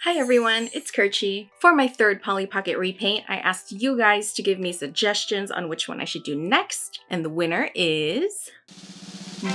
Hi everyone, it's Kerchie. For my third Polly Pocket repaint, I asked you guys to give me suggestions on which one I should do next, and the winner is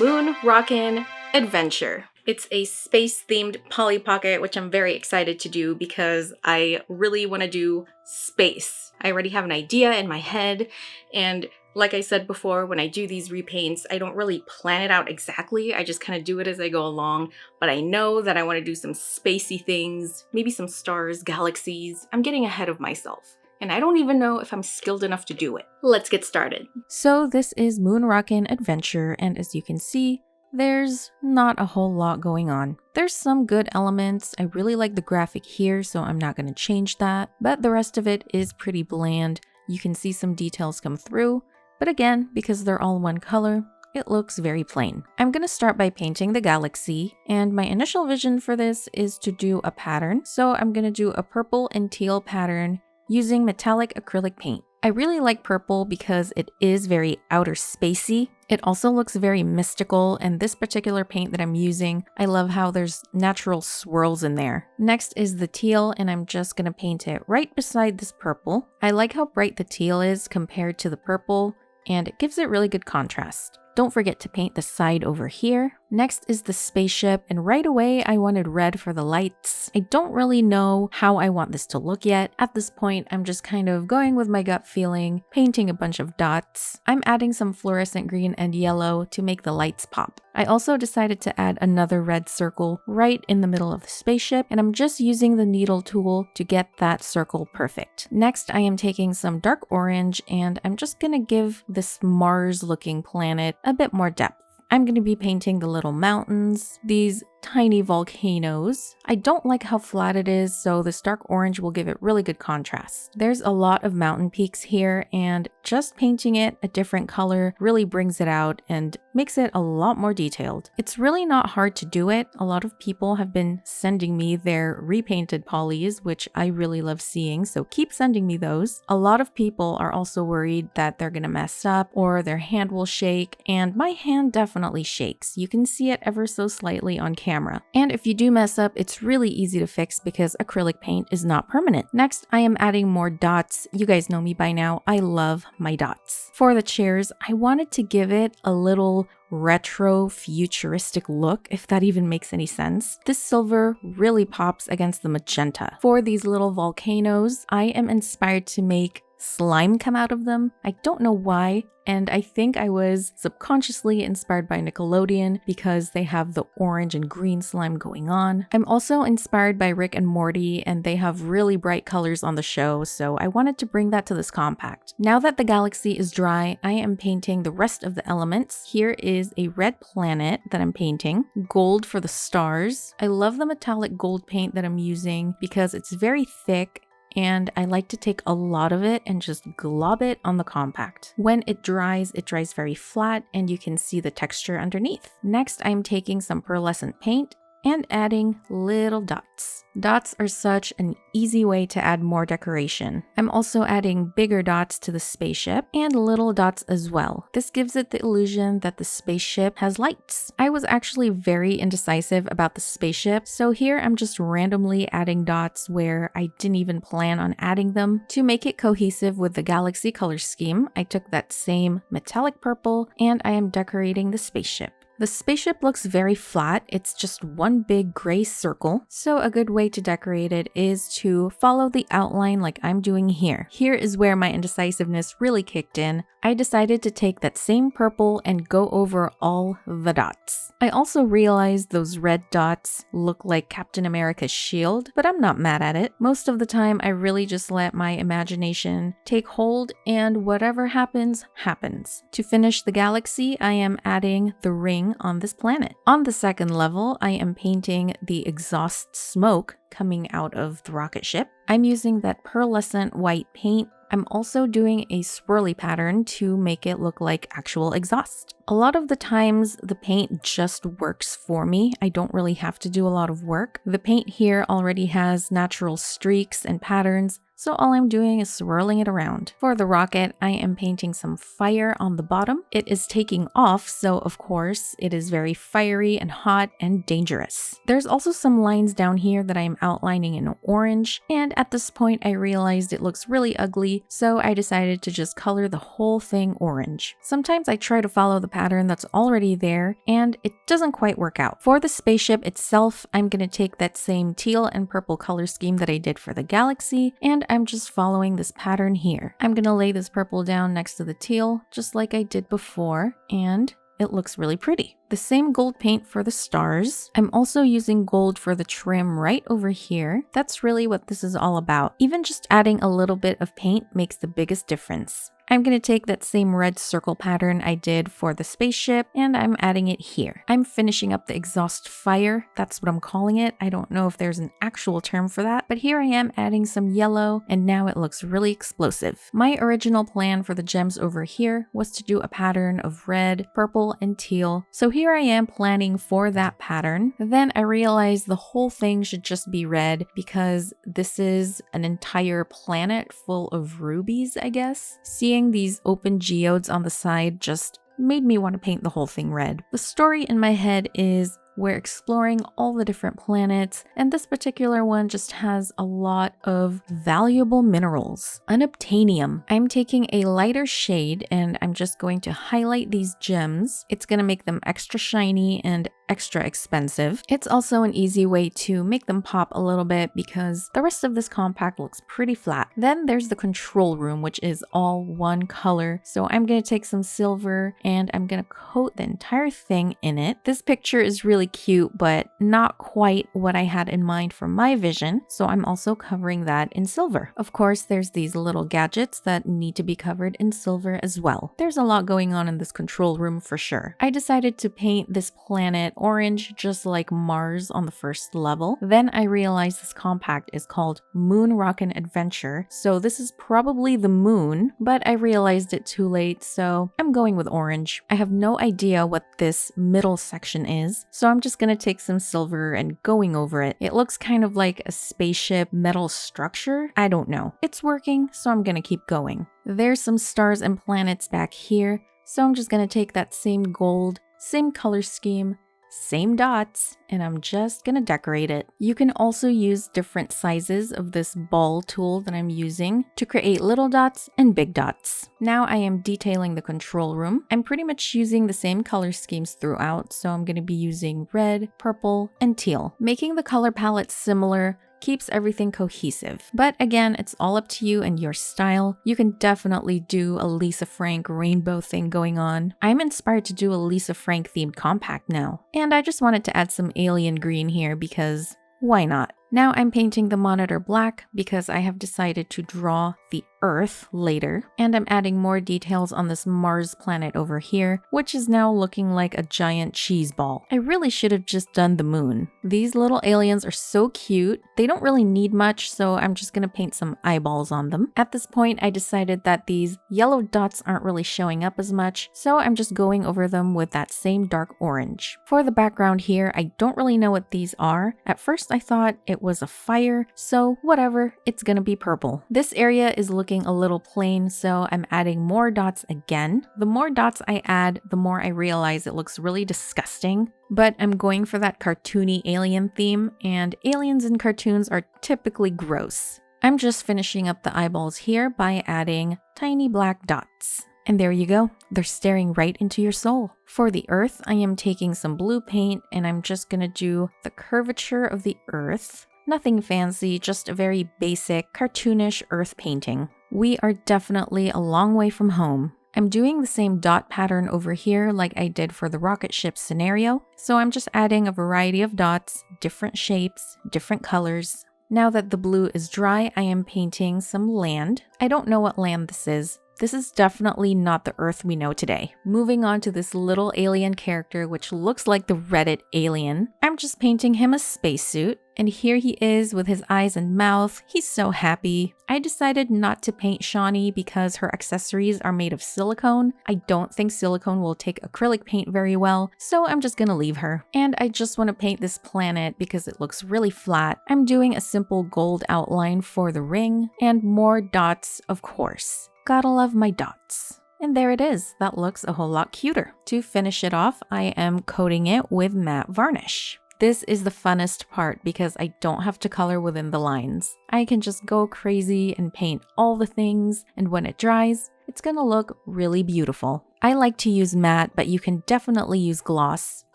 Moon Rockin Adventure. It's a space-themed Polly Pocket, which I'm very excited to do because I really want to do space. I already have an idea in my head, and like I said before, when I do these repaints, I don't really plan it out exactly. I just kind of do it as I go along, but I know that I want to do some spacey things, maybe some stars, galaxies. I'm getting ahead of myself, and I don't even know if I'm skilled enough to do it. Let's get started. So this is Moon Rockin Adventure, and as you can see, there's not a whole lot going on. There's some good elements. I really like the graphic here, so I'm not going to change that, but the rest of it is pretty bland. You can see some details come through, but again, because they're all one color, it looks very plain. I'm going to start by painting the galaxy, and my initial vision for this is to do a pattern. So I'm going to do a purple and teal pattern using metallic acrylic paint. I really like purple because it is very outer spacey. It also looks very mystical, and this particular paint that I'm using, I love how there's natural swirls in there. Next is the teal, and I'm just going to paint it right beside this purple. I like how bright the teal is compared to the purple, and it gives it really good contrast. Don't forget to paint the side over here. Next is the spaceship, and right away I wanted red for the lights. I don't really know how I want this to look yet. At this point, I'm just kind of going with my gut feeling, painting a bunch of dots. I'm adding some fluorescent green and yellow to make the lights pop. I also decided to add another red circle right in the middle of the spaceship, and I'm just using the needle tool to get that circle perfect. Next, I am taking some dark orange, and I'm just gonna give this Mars-looking planet a bit more depth. I'm going to be painting the little mountains, these tiny volcanoes. I don't like how flat it is, so this dark orange will give it really good contrast. There's a lot of mountain peaks here, and just painting it a different color really brings it out and makes it a lot more detailed. It's really not hard to do it. A lot of people have been sending me their repainted polys, which I really love seeing, so keep sending me those. A lot of people are also worried that they're gonna mess up or their hand will shake, and my hand definitely shakes. You can see it ever so slightly on camera. And if you do mess up, it's really easy to fix because acrylic paint is not permanent. Next, I am adding more dots. You guys know me by now. I love my dots. For the chairs, I wanted to give it a little retro futuristic look, if that even makes any sense. This silver really pops against the magenta. For these little volcanoes, I am inspired to make slime come out of them. I don't know why, and I think I was subconsciously inspired by Nickelodeon because they have the orange and green slime going on. I'm also inspired by Rick and Morty, and they have really bright colors on the show, so I wanted to bring that to this compact. Now that the galaxy is dry, I am painting the rest of the elements. Here is a red planet that I'm painting, gold for the stars. I love the metallic gold paint that I'm using because it's very thick, and I like to take a lot of it and just glob it on the compact. When it dries very flat, and you can see the texture underneath. Next, I'm taking some pearlescent paint and adding little dots. Dots are such an easy way to add more decoration. I'm also adding bigger dots to the spaceship and little dots as well. This gives it the illusion that the spaceship has lights. I was actually very indecisive about the spaceship, so here I'm just randomly adding dots where I didn't even plan on adding them. To make it cohesive with the galaxy color scheme, I took that same metallic purple and I am decorating the spaceship. The spaceship looks very flat. It's just one big gray circle. So a good way to decorate it is to follow the outline like I'm doing here. Here is where my indecisiveness really kicked in. I decided to take that same purple and go over all the dots. I also realized those red dots look like Captain America's shield, but I'm not mad at it. Most of the time, I really just let my imagination take hold, and whatever happens, happens. To finish the galaxy, I am adding the ring on this planet. On the second level, I am painting the exhaust smoke coming out of the rocket ship. I'm using that pearlescent white paint. I'm also doing a swirly pattern to make it look like actual exhaust. A lot of the times the paint just works for me. I don't really have to do a lot of work. The paint here already has natural streaks and patterns, so all I'm doing is swirling it around. For the rocket, I am painting some fire on the bottom. It is taking off, so of course it is very fiery and hot and dangerous. There's also some lines down here that I am outlining in orange, and at this point I realized it looks really ugly, so I decided to just color the whole thing orange. Sometimes I try to follow the pattern that's already there, and it doesn't quite work out. For the spaceship itself, I'm gonna take that same teal and purple color scheme that I did for the galaxy, and I'm just following this pattern here. I'm gonna lay this purple down next to the teal, just like I did before, and it looks really pretty. The same gold paint for the stars. I'm also using gold for the trim right over here. That's really what this is all about. Even just adding a little bit of paint makes the biggest difference. I'm going to take that same red circle pattern I did for the spaceship and I'm adding it here. I'm finishing up the exhaust fire. That's what I'm calling it. I don't know if there's an actual term for that, but here I am adding some yellow and now it looks really explosive. My original plan for the gems over here was to do a pattern of red, purple, and teal. So here I am planning for that pattern. Then I realized the whole thing should just be red because this is an entire planet full of rubies, I guess. Seeing these open geodes on the side just made me want to paint the whole thing red. The story in my head is we're exploring all the different planets, and this particular one just has a lot of valuable minerals. Unobtainium. I'm taking a lighter shade and I'm just going to highlight these gems. It's going to make them extra shiny and extra expensive. It's also an easy way to make them pop a little bit because the rest of this compact looks pretty flat. Then there's the control room, which is all one color. So I'm going to take some silver and I'm going to coat the entire thing in it. This picture is really cute, but not quite what I had in mind for my vision. So I'm also covering that in silver. Of course, there's these little gadgets that need to be covered in silver as well. There's a lot going on in this control room for sure. I decided to paint this planet orange, just like Mars on the first level. Then I realized this compact is called Moon Rockin Adventure, so this is probably the moon, but I realized it too late, so I'm going with orange. I have no idea what this middle section is, so I'm just gonna take some silver and going over it. It looks kind of like a spaceship metal structure. I don't know. It's working, so I'm gonna keep going. There's some stars and planets back here, so I'm just gonna take that same gold, same color scheme, same dots, and I'm just gonna decorate it. You can also use different sizes of this ball tool that I'm using to create little dots and big dots. Now I am detailing the control room. I'm pretty much using the same color schemes throughout, so I'm gonna be using red, purple, and teal. Making the color palette similar keeps everything cohesive. But again, it's all up to you and your style. You can definitely do a Lisa Frank rainbow thing going on. I'm inspired to do a Lisa Frank themed compact now. And I just wanted to add some alien green here because why not? Now I'm painting the monitor black because I have decided to draw the Earth later, and I'm adding more details on this Mars planet over here, which is now looking like a giant cheese ball. I really should have just done the moon. These little aliens are so cute. They don't really need much, so I'm just gonna paint some eyeballs on them. At this point, I decided that these yellow dots aren't really showing up as much, so I'm just going over them with that same dark orange. For the background here, I don't really know what these are. At first, I thought it was a fire, so whatever, it's gonna be purple. This area is looking a little plain, so I'm adding more dots again. The more dots I add, the more I realize it looks really disgusting, but I'm going for that cartoony alien theme, and aliens in cartoons are typically gross. I'm just finishing up the eyeballs here by adding tiny black dots. And there you go, they're staring right into your soul. For the Earth, I am taking some blue paint and I'm just gonna do the curvature of the Earth. Nothing fancy, just a very basic, cartoonish Earth painting. We are definitely a long way from home. I'm doing the same dot pattern over here like I did for the rocket ship scenario, so I'm just adding a variety of dots, different shapes, different colors. Now that the blue is dry, I am painting some land. I don't know what land this is. This is definitely not the Earth we know today. Moving on to this little alien character, which looks like the Reddit alien. I'm just painting him a spacesuit. And here he is with his eyes and mouth. He's so happy. I decided not to paint Shawnee because her accessories are made of silicone. I don't think silicone will take acrylic paint very well, so I'm just gonna leave her. And I just want to paint this planet because it looks really flat. I'm doing a simple gold outline for the ring and more dots, of course. Gotta love my dots. And there it is. That looks a whole lot cuter. To finish it off, I am coating it with matte varnish. This is the funnest part because I don't have to color within the lines. I can just go crazy and paint all the things, and when it dries, it's gonna look really beautiful. I like to use matte, but you can definitely use gloss.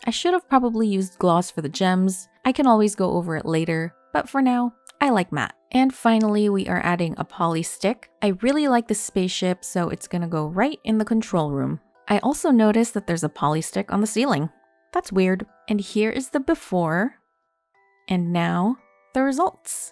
I should have probably used gloss for the gems. I can always go over it later, but for now, I like matte. And finally, we are adding a poly stick. I really like the spaceship, so it's gonna go right in the control room. I also noticed that there's a poly stick on the ceiling. That's weird. And here is the before, and now the results.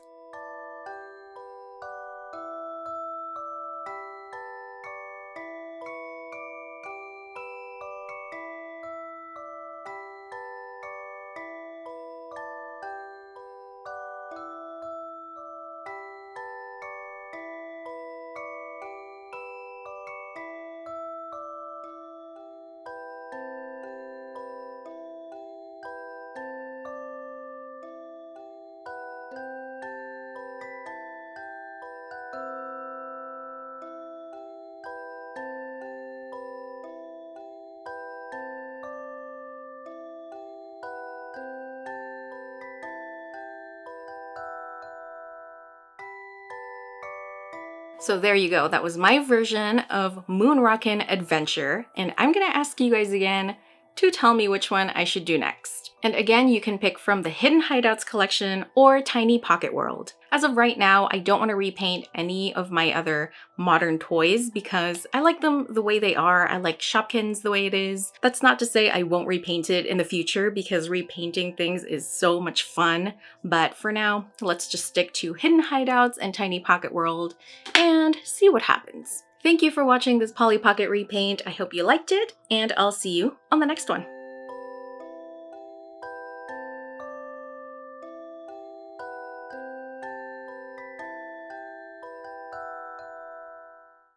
So there you go. That was my version of Moon Rockin Adventure. And I'm gonna ask you guys again to tell me which one I should do next. And again, you can pick from the Hidden Hideouts collection or Tiny Pocket World. As of right now, I don't want to repaint any of my other modern toys because I like them the way they are. I like Shopkins the way it is. That's not to say I won't repaint it in the future because repainting things is so much fun. But for now, let's just stick to Hidden Hideouts and Tiny Pocket World and see what happens. Thank you for watching this Polly Pocket repaint. I hope you liked it, and I'll see you on the next one.